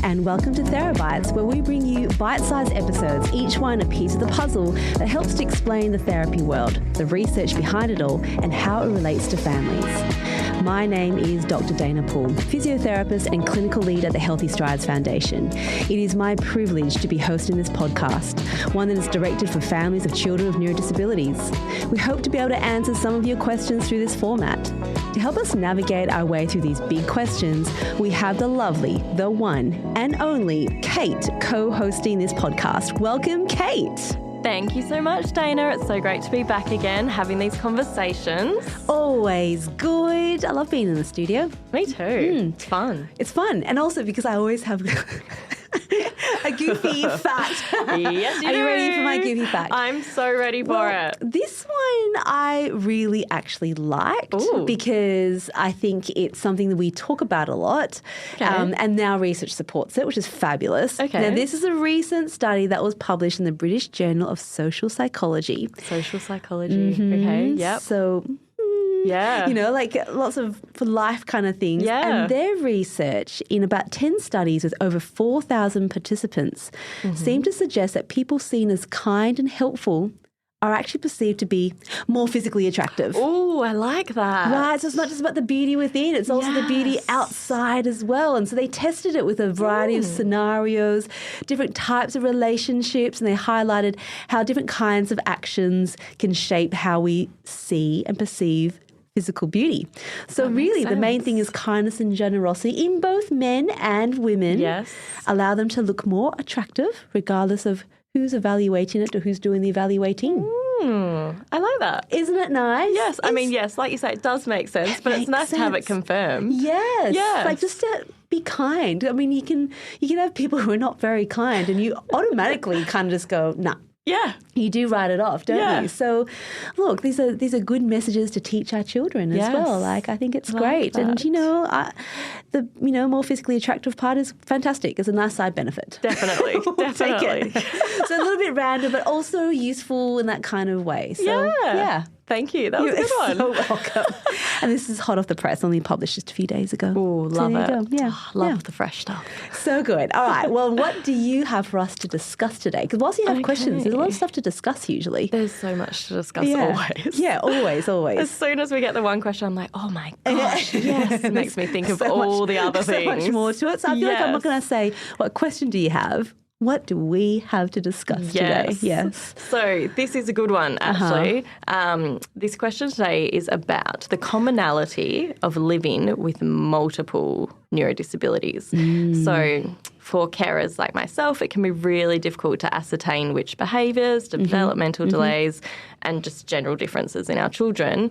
and welcome to Therabites, where we bring you bite-sized episodes, each one a piece of the puzzle that helps to explain the therapy world, the research behind it all, and how it relates to families. My name is Dr. Dana Poole, physiotherapist and clinical lead at the Healthy Strides Foundation. It is my privilege to be hosting this podcast, one that is directed for families of children with neurodisabilities. We hope to be able to answer some of your questions through this format. To help us navigate our way through these big questions, we have the lovely, the one and only Kate co-hosting this podcast. Welcome, Kate. Thank you so much, Dana. It's so great to be back again, having these conversations. Always good. I love being in the studio. Me too. It's fun. It's fun. And also because I always have a goofy fact. Yes, you Are do. you ready for my goofy fact? I'm so ready for it. This one I really actually liked because I think it's something that we talk about a lot, and now research supports it, which is fabulous. Okay. Now, this is a recent study that was published in the British Journal of Social Psychology. Social psychology. Okay, yep. So... yeah. You know, like lots of for life kind of things. Yeah. And their research in about 10 studies with over 4,000 participants seemed to suggest that people seen as kind and helpful are actually perceived to be more physically attractive. Oh, I like that. Right, so it's not just about the beauty within, it's also the beauty outside as well. And so they tested it with a variety of scenarios, different types of relationships, and they highlighted how different kinds of actions can shape how we see and perceive physical beauty. So really the main thing is kindness and generosity in both men and women. Yes. Allow them to look more attractive regardless of who's evaluating it or who's doing the evaluating. I like that. Isn't it nice? Yes. I mean, yes, like you say, it does make sense, but it's nice to have it confirmed. Yes. Yes. Like just to be kind. I mean, you can have people who are not very kind and you automatically kind of just go, nah. Yeah. You do write it off, don't Yeah. you? So, look, these are good messages to teach our children as well. Like, I think it's great. that. And, the more physically attractive part is fantastic. It's a nice side benefit. Definitely. We'll take Definitely. it. So a little bit random, but also useful in that kind of way. So, yeah. Thank you. That was a good one. So welcome. And this is hot off the press, only published just a few days ago. Oh, love there you it. go. Yeah. Love the fresh stuff. So good. All right. Well, what do you have for us to discuss today? Because whilst you have questions, there's a lot of stuff to discuss usually. There's so much to discuss always. Yeah, always. As soon as we get the one question, I'm like, oh my gosh, yes. It makes me think of all the other things. So much more to it. So I feel like I'm not going to say, what question do you have? What do we have to discuss today? Yes. So this is a good one, actually. This question today is about the commonality of living with multiple neurodisabilities. So for carers like myself, it can be really difficult to ascertain which behaviours, developmental delays, and just general differences in our children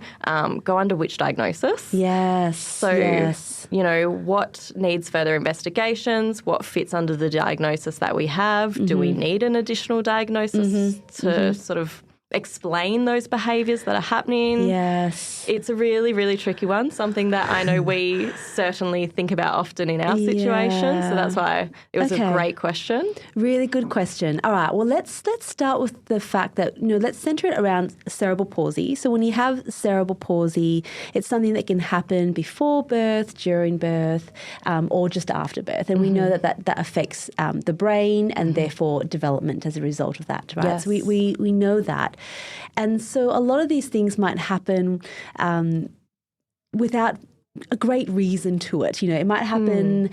go under which diagnosis. Yes. So, what needs further investigations? What fits under the diagnosis that we have? Do we need an additional diagnosis to sort of explain those behaviours that are happening? Yes. It's a really, really tricky one, something that I know we certainly think about often in our situation. So that's why it was a great question. Really good question. All right. Well, let's start with the fact that, let's centre it around cerebral palsy. So when you have cerebral palsy, it's something that can happen before birth, during birth, or just after birth. And we know that affects the brain and therefore development as a result of that, right? Yes. So we know that. And so a lot of these things might happen without a great reason to it. It might happen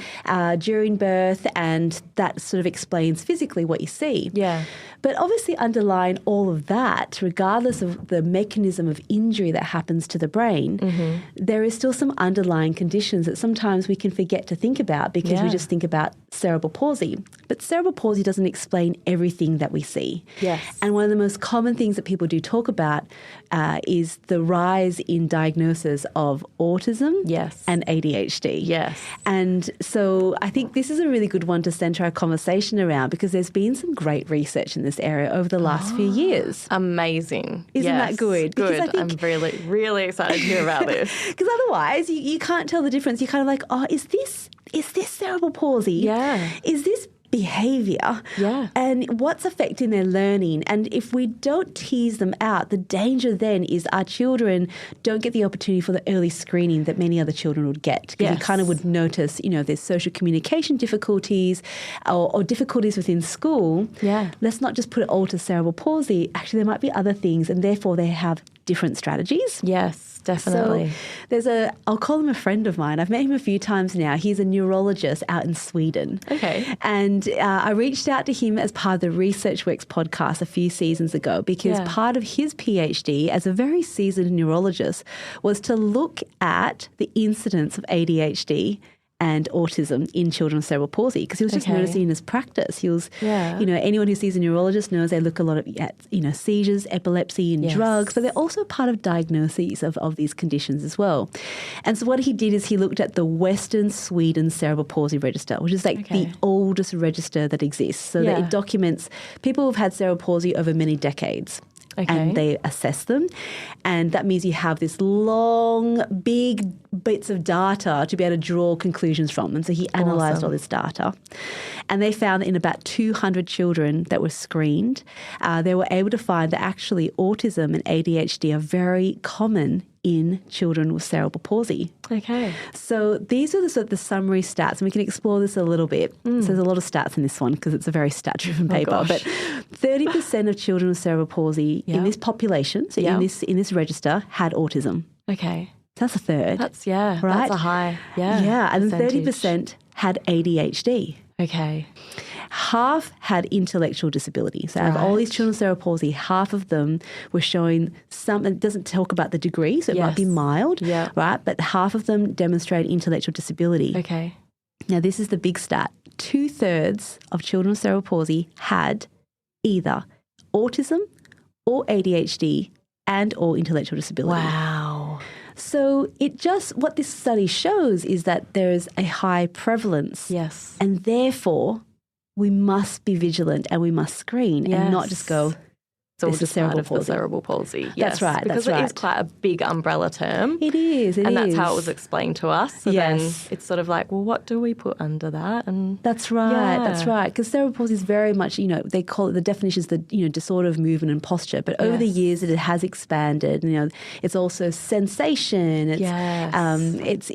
during birth and that sort of explains physically what you see. Yeah. But obviously underlying all of that, regardless of the mechanism of injury that happens to the brain, there is still some underlying conditions that sometimes we can forget to think about because we just think about cerebral palsy. But cerebral palsy doesn't explain everything that we see. Yes. And one of the most common things that people do talk about is the rise in diagnosis of autism and ADHD. Yes. And so I think this is a really good one to centre our conversation around because there's been some great research in this area over the last few years. Amazing. Isn't that good? Good. Because I think, I'm really, really excited to hear about this. Because otherwise you can't tell the difference. You're kind of like, is this cerebral palsy? Yeah. Is this behavior and what's affecting their learning. And if we don't tease them out, the danger then is our children don't get the opportunity for the early screening that many other children would get. Because you kind of would notice, there's social communication difficulties or difficulties within school. Yeah. Let's not just put it all to cerebral palsy. Actually, there might be other things, and therefore they have different strategies. Yes, definitely. So I'll call him a friend of mine. I've met him a few times now. He's a neurologist out in Sweden. Okay. And I reached out to him as part of the Research Works podcast a few seasons ago because part of his PhD as a very seasoned neurologist was to look at the incidence of ADHD and autism in children with cerebral palsy, because he was just noticing in his practice. He was, anyone who sees a neurologist knows they look a lot at, seizures, epilepsy and drugs, but they're also part of diagnoses of these conditions as well. And so what he did is he looked at the Western Sweden Cerebral Palsy Register, which is like the oldest register that exists. So that it documents people who've had cerebral palsy over many decades. And they assess them. And that means you have this long, big bits of data to be able to draw conclusions from. And so he analysed all this data. And they found that in about 200 children that were screened, they were able to find that actually autism and ADHD are very common in children with cerebral palsy. Okay. So these are the sort of the summary stats, and we can explore this a little bit. So there's a lot of stats in this one because it's a very stat-driven paper. But 30% of children with cerebral palsy in this population, so in this register, had autism. Okay. So that's a third. That's right? That's a high. Yeah. And then 30% had ADHD. Okay. Half had intellectual disability. So out of all these children with cerebral palsy, half of them were showing something. It doesn't talk about the degree, so it might be mild, right? But half of them demonstrate intellectual disability. Okay. Now, this is the big stat. 2/3 of children with cerebral palsy had either autism or ADHD and or intellectual disability. Wow. So what this study shows is that there is a high prevalence. Yes. And therefore, we must be vigilant and we must screen and not just go, So it's just part of the cerebral palsy. That's right. Because it is quite a big umbrella term. It is. And that's how it was explained to us. So then it's sort of like, well, what do we put under that? And that's right. That's right. Because cerebral palsy is very much, they call it, the definition is the, disorder of movement and posture. But over the years, it has expanded. It's also sensation. It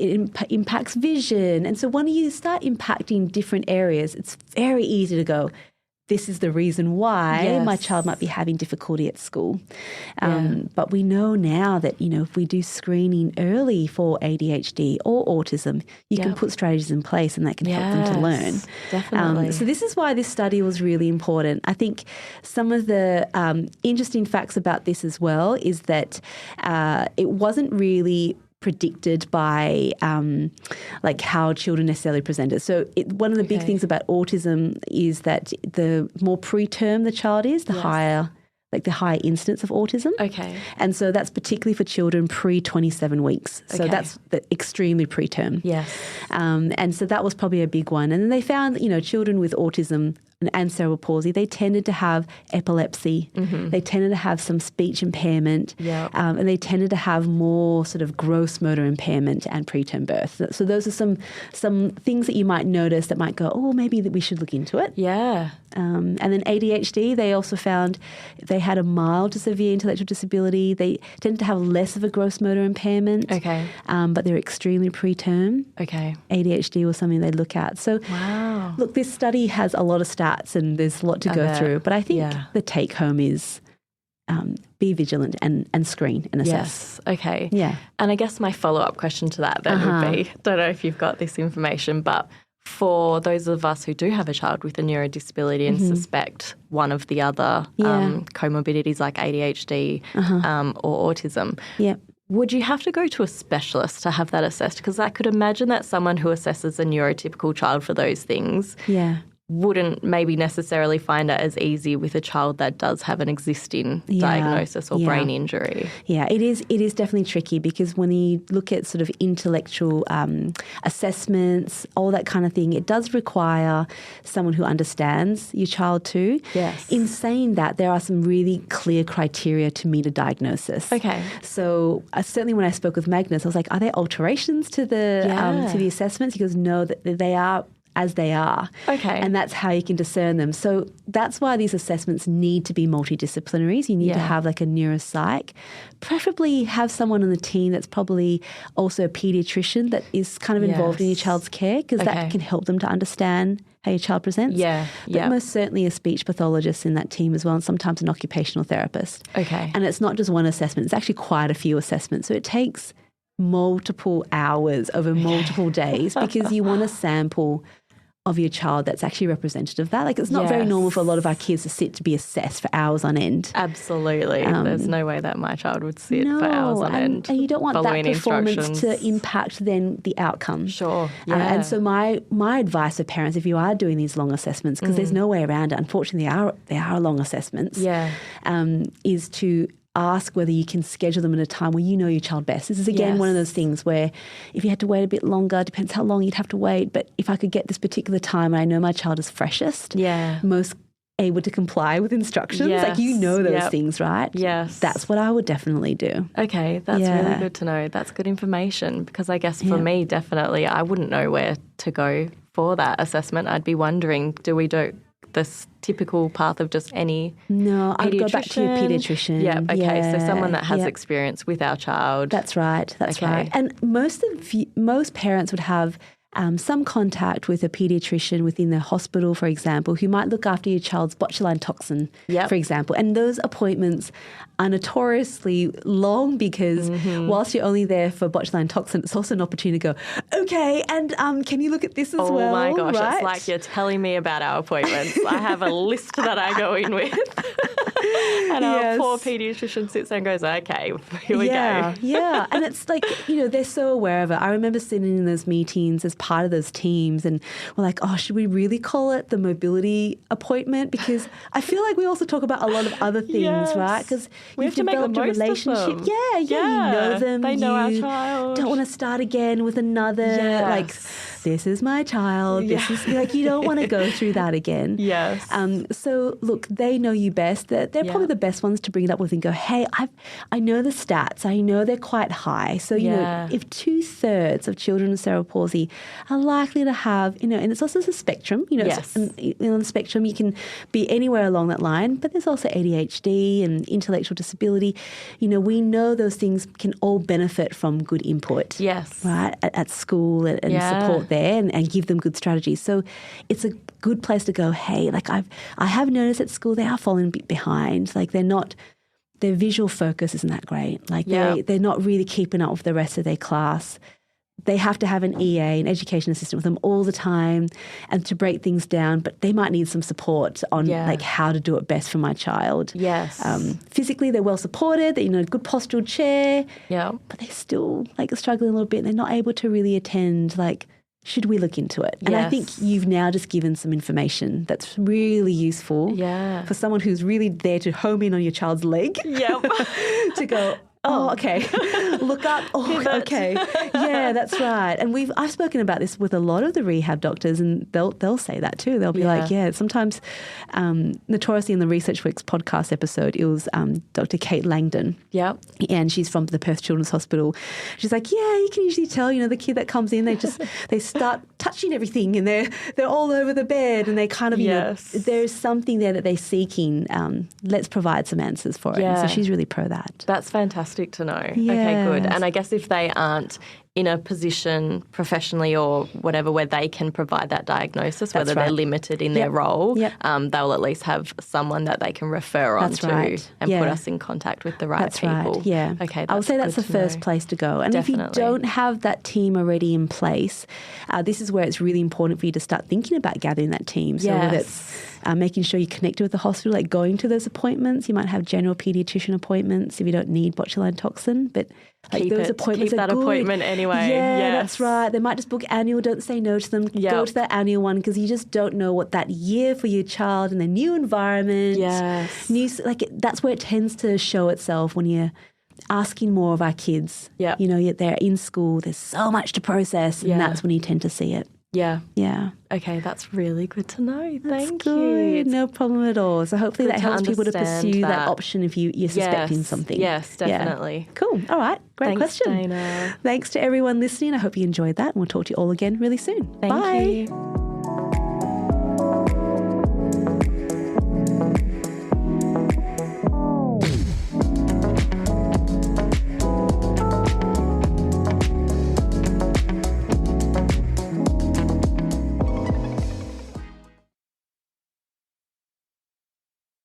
impacts vision. And so when you start impacting different areas, it's very easy to go, this is the reason why my child might be having difficulty at school. But we know now that, if we do screening early for ADHD or autism, you can put strategies in place and that can help them to learn. Definitely. So this is why this study was really important. I think some of the interesting facts about this as well is that it wasn't really predicted by how children necessarily presented. So one of the big things about autism is that the more preterm the child is, the higher incidence of autism. Okay. And so that's particularly for children pre-27 weeks. So that's extremely preterm. Yes. And so that was probably a big one. And then they found, children with autism and cerebral palsy, they tended to have epilepsy. Mm-hmm. They tended to have some speech impairment. Yep. And they tended to have more sort of gross motor impairment and preterm birth. So those are some things that you might notice that might go, oh, maybe that we should look into it. Yeah. And then ADHD, they also found they had a mild to severe intellectual disability. They tended to have less of a gross motor impairment. Okay. But they're extremely preterm. Okay. ADHD was something they look at. So, look, this study has a lot of stats and there's a lot to go through. But I think the take home is be vigilant and screen and assess. Yes. Okay. Yeah. And I guess my follow-up question to that then would be, don't know if you've got this information, but for those of us who do have a child with a neurodisability and suspect one of the other comorbidities like ADHD or autism, would you have to go to a specialist to have that assessed? Because I could imagine that someone who assesses a neurotypical child for those things wouldn't maybe necessarily find it as easy with a child that does have an existing diagnosis or brain injury. Yeah, it is definitely tricky because when you look at sort of intellectual assessments, all that kind of thing, it does require someone who understands your child too. Yes. In saying that, there are some really clear criteria to meet a diagnosis. Okay. So certainly when I spoke with Magnus, I was like, are there alterations to the assessments? He goes, no, that they are as they are. Okay. And that's how you can discern them. So that's why these assessments need to be multidisciplinaries. You need to have like a neuropsych, preferably have someone on the team that's probably also a pediatrician that is kind of involved in your child's care, because that can help them to understand how your child presents. But most certainly a speech pathologist in that team as well, and sometimes an occupational therapist. Okay. And it's not just one assessment, it's actually quite a few assessments. So it takes multiple hours over multiple days, because you want a sample of your child that's actually representative of that. Like, it's not very normal for a lot of our kids to sit to be assessed for hours on end. Absolutely. There's no way that my child would sit for hours on end. And you don't want that performance to impact then the outcome. Sure. And so my advice for parents, if you are doing these long assessments, because there's no way around it, unfortunately they are long assessments, is to ask whether you can schedule them at a time where you know your child best. This is, again, one of those things where if you had to wait a bit longer, depends how long you'd have to wait, but if I could get this particular time and I know my child is freshest, most able to comply with instructions, like, you know those things, right? Yes. That's what I would definitely do. Okay, that's really good to know. That's good information, because I guess for me, definitely, I wouldn't know where to go for that assessment. I'd be wondering, do we do this typical path of just any I'd go back to your pediatrician. So someone that has experience with our child. That's right. And most parents would have some contact with a pediatrician within their hospital, for example, who might look after your child's botulinum toxin, for example. And those appointments are notoriously long, because whilst you're only there for botulinum toxin, it's also an opportunity to go, okay, and can you look at this as well? Oh my gosh, right? It's like you're telling me about our appointments. I have a list that I go in with. And our poor pediatrician sits there and goes, okay, here we go. Yeah. And it's like, they're so aware of it. I remember sitting in those meetings as part of those teams, and we're like, oh, should we really call it the mobility appointment? Because I feel like we also talk about a lot of other things, right? Because you've developed a relationship. Yeah, you know them. They know our child. Don't want to start again with another, like, this is my child. This is, like, you don't want to go through that again. Yes. So, look, they know you best. They're probably the best ones to bring it up with and go, hey, I know the stats. I know they're quite high. So, if 2/3 of children with cerebral palsy are likely to have, and it's also a spectrum, on the spectrum, you can be anywhere along that line, but there's also ADHD and intellectual disability. We know those things can all benefit from good input. Yes. Right? At school and support there and give them good strategies. So it's a good place to go, hey, like I have noticed at school they are falling a bit behind. Like their visual focus isn't that great. Like they're not really keeping up with the rest of their class. They have to have an EA, an education assistant, with them all the time, and to break things down. But they might need some support on like how to do it best for my child. Yes. Physically, they're well supported. They're, good postural chair. Yeah. But they're still struggling a little bit. They're not able to really attend. Like, should we look into it? And I think you've now just given some information that's really useful for someone who's really there to home in on your child's leg. Yep. To go, oh, okay. Look up. Oh, Pivot. Okay. Yeah, that's right. And I've spoken about this with a lot of the rehab doctors, and they'll say that too. They'll be like, sometimes notoriously in the Research Works podcast episode, it was Dr. Kate Langdon. Yep. And she's from the Perth Children's Hospital. She's like, you can usually tell, the kid that comes in, they start touching everything, and they're all over the bed, and they kind of, there's something there that they're seeking. Let's provide some answers for it. Yeah. And so she's really pro that. That's fantastic to know. Okay, good. And I guess if they aren't in a position professionally or whatever where they can provide that diagnosis, whether they're limited in their role, they'll at least have someone that they can refer on to and put us in contact with the right people. Right. Yeah. Okay, I would say that's the first place to go. And if you don't have that team already in place, this is where it's really important for you to start thinking about gathering that team. So whether it's making sure you connect with the hospital, like going to those appointments. You might have general pediatrician appointments if you don't need botulinum toxin, but those appointments keep that good. Appointment anyway. Yeah, that's right. They might just book annual. Don't say no to them. Go to that annual one, because you just don't know what that year for your child and their new environment. Yes. That's where it tends to show itself when you're asking more of our kids. Yeah. They're in school. There's so much to process, and that's when you tend to see it. Yeah. Yeah. Okay, that's really good to know. Thank you. you. No problem at all. So hopefully that helps people to pursue that option if you're suspecting something. Yes, definitely. Yeah. Cool. All right. Great Thanks, question. Dana. Thanks to everyone listening. I hope you enjoyed that, and we'll talk to you all again really soon. Thank Bye. you.